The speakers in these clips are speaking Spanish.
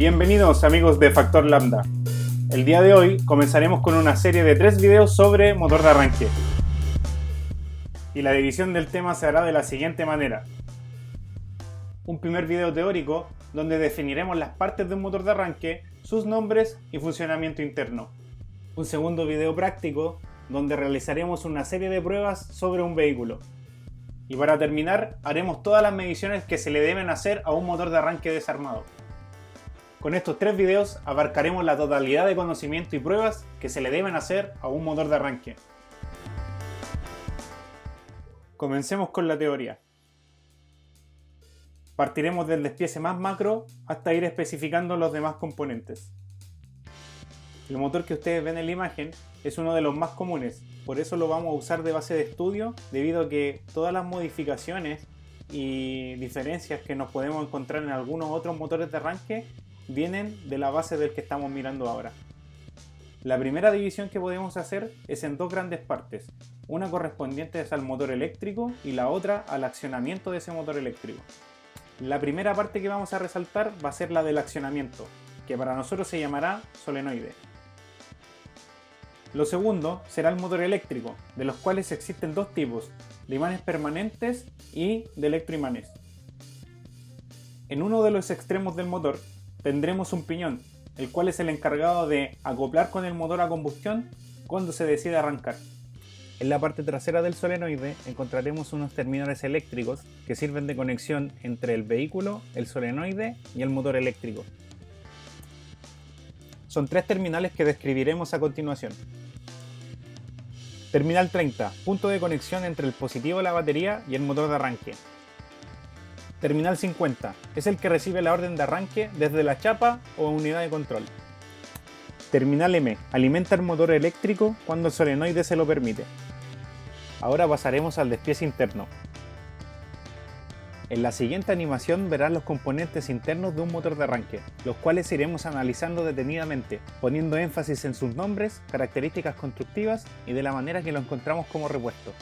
Bienvenidos amigos de Factor Lambda. El día de hoy comenzaremos con una serie de 3 videos sobre motor de arranque. Y la división del tema se hará de la siguiente manera. Un primer video teórico donde definiremos las partes de un motor de arranque, sus nombres y funcionamiento interno. Un segundo video práctico donde realizaremos una serie de pruebas sobre un vehículo. Y para terminar, haremos todas las mediciones que se le deben hacer a un motor de arranque desarmado. Con estos 3 videos abarcaremos la totalidad de conocimiento y pruebas que se le deben hacer a un motor de arranque. Comencemos con la teoría. Partiremos del despiece más macro hasta ir especificando los demás componentes. El motor que ustedes ven en la imagen es uno de los más comunes, por eso lo vamos a usar de base de estudio, debido a que todas las modificaciones y diferencias que nos podemos encontrar en algunos otros motores de arranque vienen de la base del que estamos mirando ahora. La primera división que podemos hacer es en 2 grandes partes, una correspondiente al motor eléctrico y la otra al accionamiento de ese motor eléctrico. La primera parte que vamos a resaltar va a ser la del accionamiento, que para nosotros se llamará solenoide. Lo segundo será el motor eléctrico, de los cuales existen 2 tipos, de imanes permanentes y de electroimanes. En uno de los extremos del motor tendremos un piñón, el cual es el encargado de acoplar con el motor a combustión cuando se decide arrancar. En la parte trasera del solenoide encontraremos unos terminales eléctricos que sirven de conexión entre el vehículo, el solenoide y el motor eléctrico. Son 3 terminales que describiremos a continuación. Terminal 30, punto de conexión entre el positivo de la batería y el motor de arranque. Terminal 50, es el que recibe la orden de arranque desde la chapa o unidad de control. Terminal M, alimenta el motor eléctrico cuando el solenoide se lo permite. Ahora pasaremos al despiece interno. En la siguiente animación verán los componentes internos de un motor de arranque, los cuales iremos analizando detenidamente, poniendo énfasis en sus nombres, características constructivas y de la manera que lo encontramos como repuesto.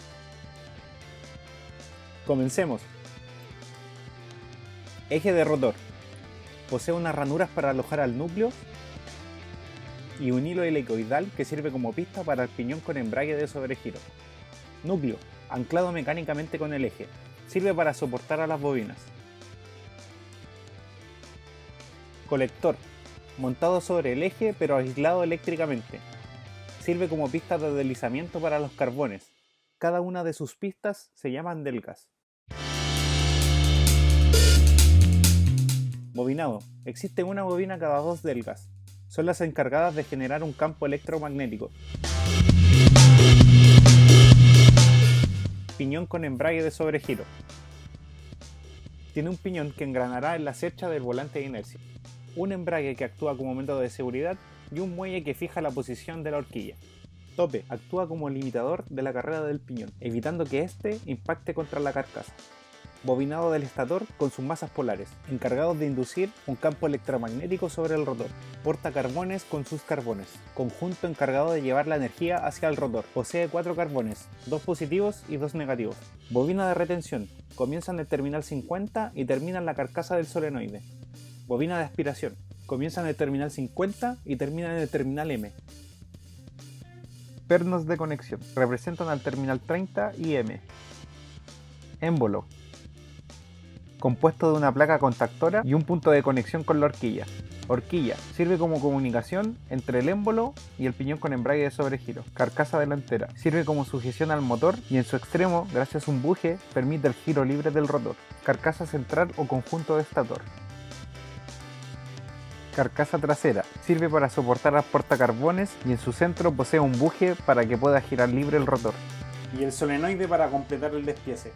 Comencemos. Eje de rotor. Posee unas ranuras para alojar al núcleo y un hilo helicoidal que sirve como pista para el piñón con embrague de sobregiro. Núcleo, anclado mecánicamente con el eje. Sirve para soportar a las bobinas. Colector, montado sobre el eje pero aislado eléctricamente. Sirve como pista de deslizamiento para los carbones. Cada una de sus pistas se llaman delgas. Bobinado, existe una bobina cada 2 delgas. Son las encargadas de generar un campo electromagnético. Piñón con embrague de sobregiro. Tiene un piñón que engranará en la cercha del volante de inercia, un embrague que actúa como método de seguridad y un muelle que fija la posición de la horquilla. Tope, actúa como limitador de la carrera del piñón, evitando que éste impacte contra la carcasa. Bobinado del estator con sus masas polares, encargados de inducir un campo electromagnético sobre el rotor. Portacarbones con sus carbones, conjunto encargado de llevar la energía hacia el rotor. Posee 4 carbones, 2 positivos y 2 negativos. Bobina de retención, comienza en el terminal 50 y termina en la carcasa del solenoide. Bobina de aspiración, comienza en el terminal 50 y termina en el terminal M. Pernos de conexión, representan al terminal 30 y M. Émbolo, compuesto de una placa contactora y un punto de conexión con la horquilla. Horquilla, sirve como comunicación entre el émbolo y el piñón con embrague de sobregiro. Carcasa delantera, sirve como sujeción al motor y en su extremo, gracias a un buje, permite el giro libre del rotor. Carcasa central o conjunto de estator. Carcasa trasera, sirve para soportar las portacarbones y en su centro posee un buje para que pueda girar libre el rotor. Y el solenoide para completar el despiece.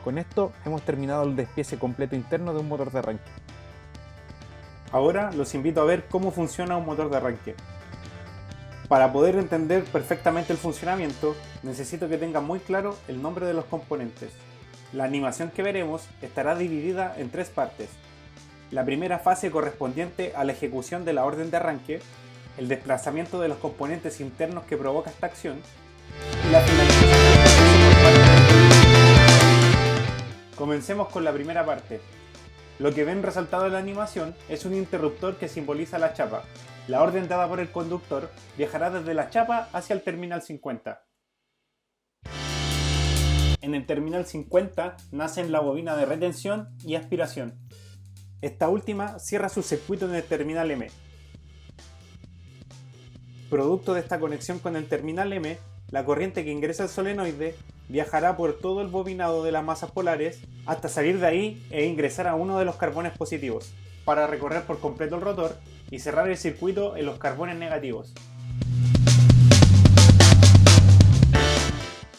Con esto hemos terminado el despiece completo interno de un motor de arranque. Ahora los invito a ver cómo funciona un motor de arranque. Para poder entender perfectamente el funcionamiento, necesito que tengan muy claro el nombre de los componentes. La animación que veremos estará dividida en 3 partes. La primera fase correspondiente a la ejecución de la orden de arranque, el desplazamiento de los componentes internos que provoca esta acción, y la finalización del proceso por parte del. Comencemos con la primera parte. Lo que ven resaltado en la animación es un interruptor que simboliza la chapa. La orden dada por el conductor viajará desde la chapa hacia el terminal 50. En el terminal 50 nacen la bobina de retención y aspiración. Esta última cierra su circuito en el terminal M. Producto de esta conexión con el terminal M, la corriente que ingresa al solenoide viajará por todo el bobinado de las masas polares hasta salir de ahí e ingresar a uno de los carbones positivos, para recorrer por completo el rotor y cerrar el circuito en los carbones negativos.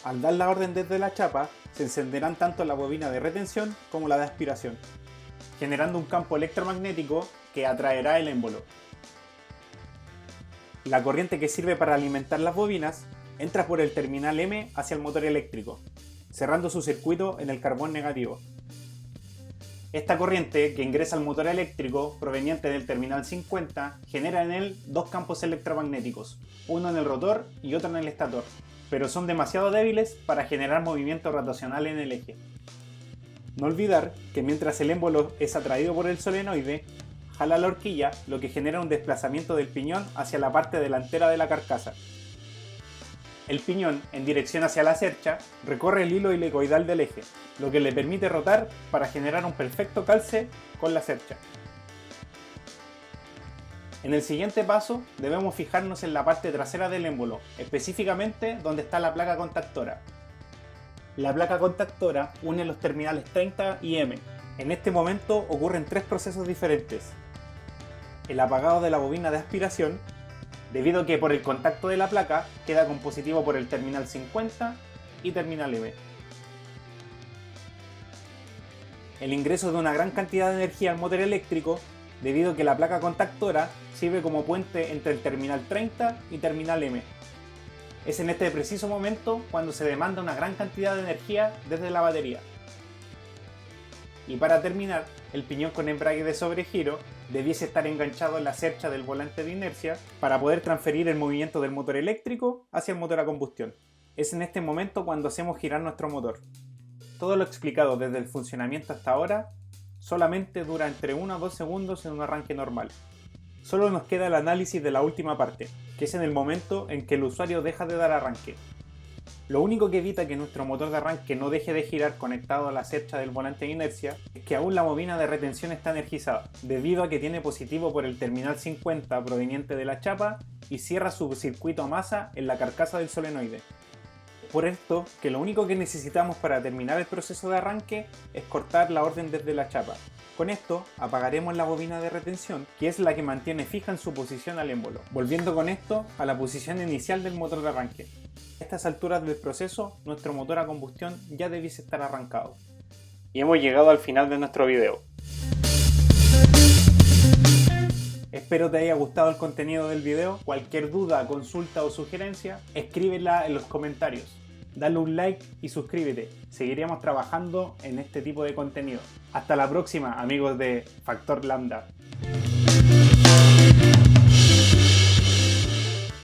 Al dar la orden desde la chapa, se encenderán tanto la bobina de retención como la de aspiración, generando un campo electromagnético que atraerá el émbolo. La corriente que sirve para alimentar las bobinas entra por el terminal M hacia el motor eléctrico, cerrando su circuito en el carbón negativo. Esta corriente que ingresa al motor eléctrico proveniente del terminal 50 genera en él dos campos electromagnéticos, uno en el rotor y otro en el estator, pero son demasiado débiles para generar movimiento rotacional en el eje. No olvidar que mientras el émbolo es atraído por el solenoide, jala la horquilla, lo que genera un desplazamiento del piñón hacia la parte delantera de la carcasa. El piñón, en dirección hacia la cercha, recorre el hilo helicoidal del eje, lo que le permite rotar para generar un perfecto calce con la cercha. En el siguiente paso debemos fijarnos en la parte trasera del émbolo, específicamente donde está la placa contactora. La placa contactora une los terminales 30 y M. En este momento ocurren tres procesos diferentes. El apagado de la bobina de aspiración, debido a que por el contacto de la placa queda con positivo por el terminal 50 y terminal M. El ingreso de una gran cantidad de energía al motor eléctrico, debido a que la placa contactora sirve como puente entre el terminal 30 y terminal M. Es en este preciso momento cuando se demanda una gran cantidad de energía desde la batería. Y para terminar, el piñón con embrague de sobregiro debiese estar enganchado en la cercha del volante de inercia para poder transferir el movimiento del motor eléctrico hacia el motor a combustión. Es en este momento cuando hacemos girar nuestro motor. Todo lo explicado desde el funcionamiento hasta ahora solamente dura entre 1 a 2 segundos en un arranque normal. Solo nos queda el análisis de la última parte, que es en el momento en que el usuario deja de dar arranque. Lo único que evita que nuestro motor de arranque no deje de girar conectado a la cercha del volante de inercia es que aún la bobina de retención está energizada, debido a que tiene positivo por el terminal 50 proveniente de la chapa y cierra su circuito a masa en la carcasa del solenoide. Por esto, que lo único que necesitamos para terminar el proceso de arranque es cortar la orden desde la chapa. Con esto apagaremos la bobina de retención, que es la que mantiene fija en su posición al émbolo, volviendo con esto a la posición inicial del motor de arranque. A estas alturas del proceso, nuestro motor a combustión ya debiese estar arrancado. Y hemos llegado al final de nuestro video. Espero te haya gustado el contenido del video. Cualquier duda, consulta o sugerencia, escríbela en los comentarios. Dale un like y suscríbete. Seguiremos trabajando en este tipo de contenido. Hasta la próxima, amigos de Factor Lambda.